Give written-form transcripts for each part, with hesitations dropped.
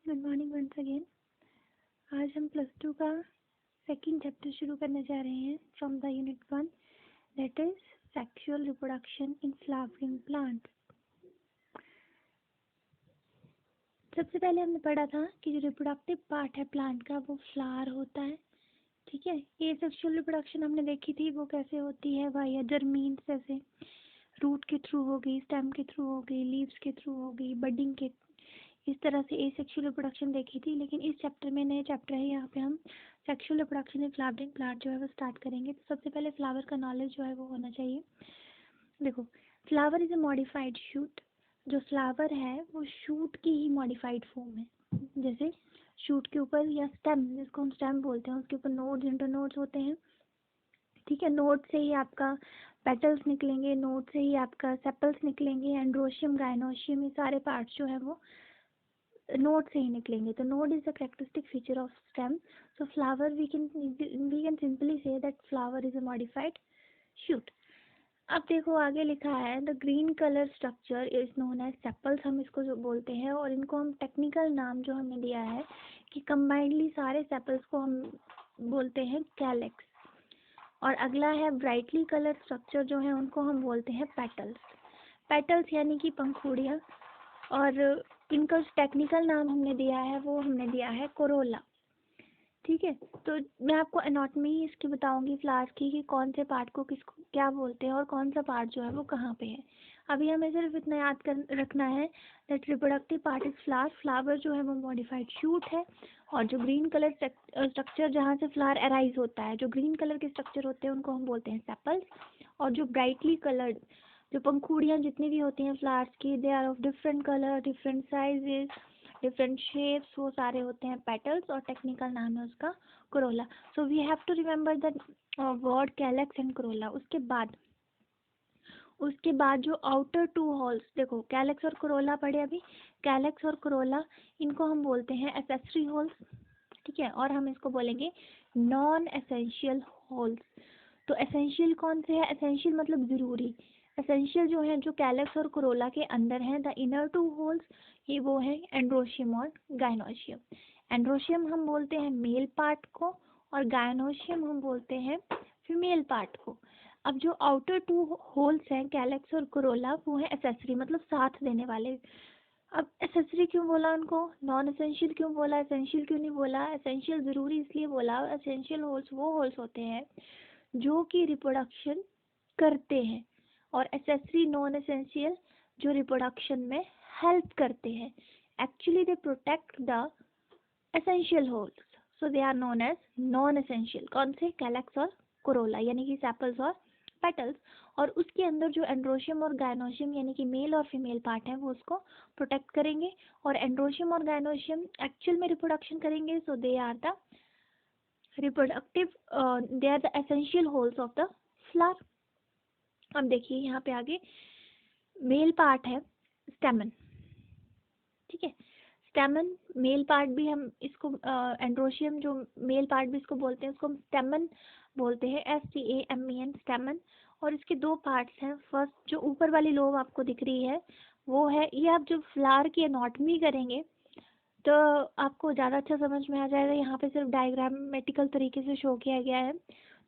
Good morning once again. आज हम plus two का सेकंड चैप्टर शुरू करने जा रहे हैं from the unit 1, that is sexual reproduction in flowering plant. सबसे पहले हमने पढ़ा था कि जो रिप्रोडक्टिव पार्ट है प्लांट का वो फ्लावर होता है। ठीक है, ये सेक्सुअल रिप्रोडक्शन हमने देखी थी वो कैसे होती है, वाया जर्मीन जैसे रूट के थ्रू हो गई, स्टेम के थ्रू हो गई, लीव्स के थ्रू हो गई, बडिंग के, इस तरह से एसेक्सुअल रिप्रोडक्शन देखी थी। लेकिन इस चैप्टर में नए चैप्टर है, यहाँ पे हम sexual reproduction in flowering plant जो है वो स्टार्ट करेंगे। तो सबसे पहले फ्लावर का नॉलेज जो है वो होना चाहिए। देखो, flower is a modified shoot. जो फ्लावर है वो शूट की ही मॉडिफाइड फॉर्म है। जैसे शूट के ऊपर या स्टेम, जिसको हम स्टेम बोलते हैं, उसके ऊपर नोड्स इंटरनोड्स होते हैं। ठीक है, नोड से ही आपका पेटल्स निकलेंगे, नोड से ही आपका सेपल्स निकलेंगे, एंड्रोशियम, गायनोशियम, ये सारे पार्ट्स जो है वो नोड से ही निकलेंगे। तो node is the characteristic feature of stem. So flower we can simply say that flower is a modified shoot. अब देखो आगे लिखा है the green colour structure is known as sepals, हम इसको जो बोलते हैं, और इनको हम टेक्निकल नाम जो हमने दिया है कि कंबाइंडली सारे सेपल्स को हम बोलते हैं कैलेक्स। और अगला है ब्राइटली कलर स्ट्रक्चर, जो है उनको हम बोलते हैं पेटल्स। पेटल्स यानी कि पंखुड़ियाँ, और इनका टेक्निकल नाम हमने दिया है वो हमने दिया है कोरोला। ठीक है, तो मैं आपको एनाटॉमी इसकी बताऊंगी फ्लावर की कि कौन से पार्ट को किसको क्या बोलते हैं और कौन सा पार्ट जो है वो कहाँ पे है। अभी हमें सिर्फ इतना याद कर रखना है that reproductive part is flower. Flower जो है वो मॉडिफाइड शूट है, और जो ग्रीन कलर स्ट्रक्चर जहाँ से फ्लावर अराइज होता है, जो ग्रीन कलर के स्ट्रक्चर होते हैं उनको हम बोलते हैं सेपल्स। और जो ब्राइटली कलर्ड, जो पंखुड़ियाँ जितनी भी होती हैं फ्लावर्स की, they are of different colour, different sizes, different shapes, वो सारे होते हैं पेटल्स, और टेक्निकल नाम है उसका corolla. So we have to remember that word calyx and corolla. उसके बाद जो आउटर टू हॉल्स, देखो कैलेक्स और कोरोला पढ़े अभी, कैलेक्स और कोरोला इनको हम बोलते हैं एसेसरी हॉल्स। ठीक है, और हम इसको बोलेंगे नॉन एसेंशियल हॉल्स। तो एसेंशियल कौन से है? एसेंशियल मतलब ज़रूरी। एसेंशियल जो है, जो कैलेक्स और कोरोला के अंदर हैं, द इनर टू होल्स, ये वो है एंड्रोशियम और गायनोशियम। एंड्रोशियम हम बोलते हैं मेल पार्ट को, और गायनोशियम हम बोलते हैं फीमेल पार्ट को। अब जो आउटर टू होल्स हैं कैलेक्स और कोरोला, वो है एसेसरी मतलब साथ देने वाले। अब एसेसरी क्यों बोला उनको, नॉन एसेंशियल क्यों बोला, एसेंशियल क्यों नहीं बोला? एसेंशियल ज़रूरी इसलिए बोला, एसेंशियल होल्स वो होल्स होते हैं जो कि रिप्रोडक्शन करते हैं, और एसेसरी नॉन एसेंशियल जो रिप्रोडक्शन में हेल्प करते हैं। Actually they protect the essential whorls, so they are known as non essential. कौन से? कैलेक्स और कोरोला यानी कि सेपल्स और पेटल्स। और उसके अंदर जो एंड्रोशियम और गायनोशियम यानी कि मेल और फीमेल पार्ट है वो उसको प्रोटेक्ट करेंगे, और एंड्रोशियम और गायनोशियम एक्चुअल में रिप्रोडक्शन करेंगे। So they are the reproductive, they are the essential whorls of the flower. अब देखिए यहाँ पे आगे मेल पार्ट है स्टेमन। ठीक है, स्टेमन मेल पार्ट भी हम इसको, एंड्रोशियम जो मेल पार्ट भी इसको बोलते हैं, उसको हम स्टेमन बोलते हैं, STAMEN स्टेमन। और इसके दो पार्ट्स हैं। फर्स्ट जो ऊपर वाली लोब आपको दिख रही है वो है, ये आप जब फ्लावर की एनाटॉमी करेंगे तो आपको ज़्यादा अच्छा समझ में आ जाएगा। यहाँ पे सिर्फ डायग्रामेटिकल तरीके से शो किया गया है।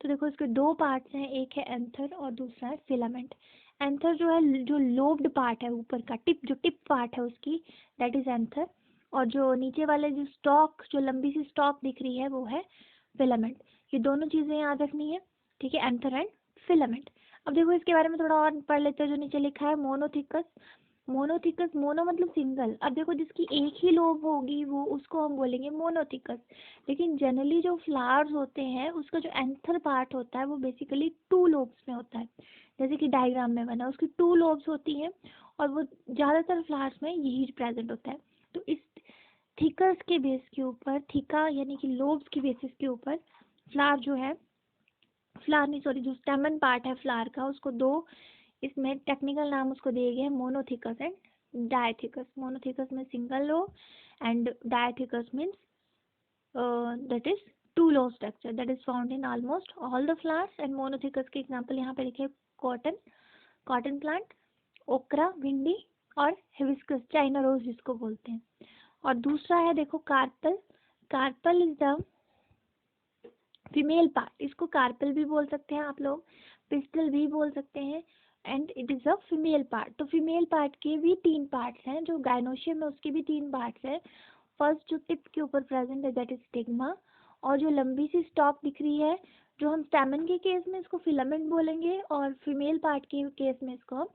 तो देखो इसके दो पार्ट्स हैं, एक है एंथर और दूसरा है फिलामेंट। एंथर जो है जो लोब्ड पार्ट है ऊपर का, जो टिप पार्ट है उसकी, दैट इज एंथर। और जो नीचे वाले जो स्टॉक, जो लंबी सी स्टॉक दिख रही है वो है फिलामेंट। ये दोनों चीज़ें याद रखनी है। ठीक है, एंथर एंड फिलामेंट। अब देखो इसके बारे में थोड़ा और पढ़ लेते हैं। जो नीचे लिखा है मोनोथिकस, मोनोथिकस, मोनो मतलब सिंगल। अब देखो जिसकी एक ही लोब होगी वो, उसको हम बोलेंगे मोनोथिकस। लेकिन जनरली जो फ्लावर्स होते हैं उसका जो एंथर पार्ट होता है वो बेसिकली 2 लोब्स में होता है, जैसे कि डायग्राम में बना, उसकी 2 लोब्स होती हैं, और वो ज़्यादातर फ्लावर्स में यही प्रेजेंट होता है। तो इस थिकस के बेस के ऊपर, थिका यानी कि लोब्स की बेसिस के ऊपर फ्लावर जो है, फ्लावर नहीं सॉरी, जो स्टेमन पार्ट है फ्लावर का, उसको दो, इसमें टेक्निकल नाम उसको दिए गए हैं मोनोथिकस एंड डायथिकस। मोनोथिकस में single low, and dithecous means that is 2 low structure that is found in almost all the flowers. And monothecous के एग्जांपल यहाँ पे लिखे कॉटन, कॉटन प्लांट, ओकरा, भिंडी, और हिबिस्कस, चाइना रोज जिसको बोलते हैं। और दूसरा है देखो carpel. Carpel is the female part, इसको कार्पल भी बोल सकते हैं आप लोग, पिस्टल भी बोल सकते हैं, and it is a female part. तो फीमेल पार्ट के भी 3 पार्ट्स हैं, जो गायनोशियम है उसके भी 3 पार्ट्स हैं। फर्स्ट जो टिप के ऊपर प्रेजेंट है दैट इज स्टिग्मा, और जो लंबी सी स्टॉक दिख रही है, जो हम स्टैमेन के केस में इसको फिलामेंट बोलेंगे, और फीमेल पार्ट के केस में इसको हम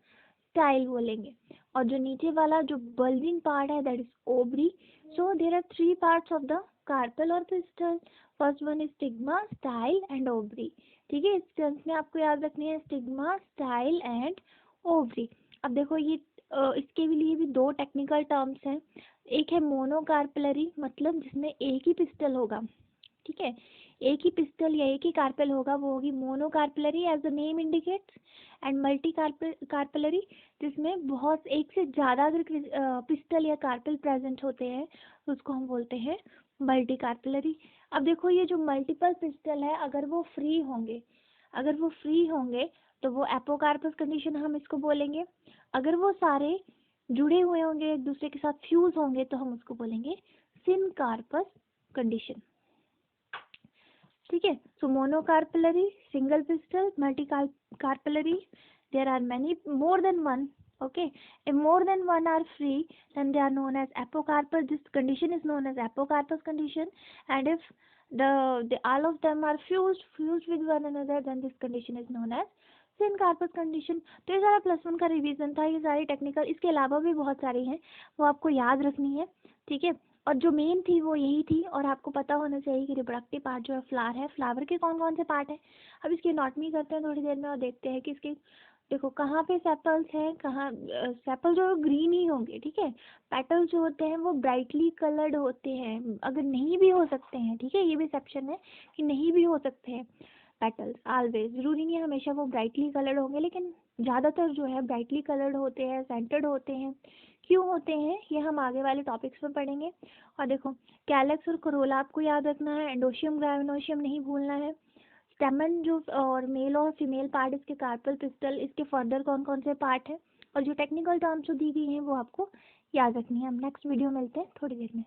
स्टाइल बोलेंगे। और जो नीचे वाला जो बल्जिंग पार्ट है that is ovary. So there are 3 parts of the carpel और pistil. First one is stigma, style and ovary. ठीक है, इस सेंस में आपको याद रखनी है स्टिग्मा, स्टाइल एंड ओवरी। अब देखो ये इसके लिए भी 2 टेक्निकल टर्म्स हैं। एक है मोनोकार्पलरी, मतलब जिसमें एक ही पिस्टल होगा, ठीक है, एक ही पिस्टल या एक ही कार्पेल होगा, वो होगी monocarpellary as the name indicates. And multicarpellary, जिसमें बहुत एक से ज़्यादा अगर पिस्टल या कार्पेल प्रेजेंट होते हैं तो उसको हम बोलते हैं मल्टी कार्पलरी। अब देखो ये जो मल्टीपल पिस्टल है, अगर वो फ्री होंगे, अगर वो फ्री होंगे तो वो एपोकार्पस कंडीशन हम इसको बोलेंगे। अगर वो सारे जुड़े हुए होंगे, एक दूसरे के साथ फ्यूज होंगे, तो हम उसको बोलेंगे सिनकार्पस कंडीशन। ठीक है, so monocarpellary, single pistil, multi carpellary, there are many more than one. Okay, if more than one are free, then they are known as apocarpus. This condition is known as apocarpus condition. And if the all of them are fused with one another, then this condition is known as syncarpous condition. तो ये सारा +1 का revision था, ये सारी technical, इसके अलावा भी बहुत सारी हैं, वो आपको याद रखनी है। ठीक है, और जो मेन थी वो यही थी, और आपको पता होना चाहिए कि रिप्रोडक्टिव पार्ट जो है फ्लावर है, फ्लावर के कौन कौन से पार्ट हैं। अब इसकी एनाटॉमी करते हैं थोड़ी देर में, और देखते हैं कि इसके देखो कहाँ पे सेपल्स हैं, कहाँ सेपल जो ग्रीन ही होंगे, ठीक है। पेटल्स जो होते हैं वो ब्राइटली कलर्ड होते हैं, अगर नहीं भी हो सकते हैं, ठीक है, ये भी एक्सेप्शन है कि नहीं भी हो सकते हैं पेटल्स ऑलवेज, ज़रूरी नहीं है हमेशा वो ब्राइटली कलर्ड होंगे, लेकिन ज़्यादातर जो है ब्राइटली कलर्ड होते हैं, सेंटर्ड होते हैं। क्यों होते हैं ये हम आगे वाले टॉपिक्स में पढ़ेंगे। और देखो कैलेक्स और कोरोला आपको याद रखना है, एंडोशियम ग्राइनोशियम नहीं भूलना है। स्टेमन जो और मेल और फीमेल पार्ट इसके कार्पल पिस्टल, इसके फर्दर कौन कौन से पार्ट हैं, और जो टेक्निकल टर्म्स जो दी गई हैं वो आपको याद रखनी है। हम नेक्स्ट वीडियो मिलते हैं थोड़ी देर में।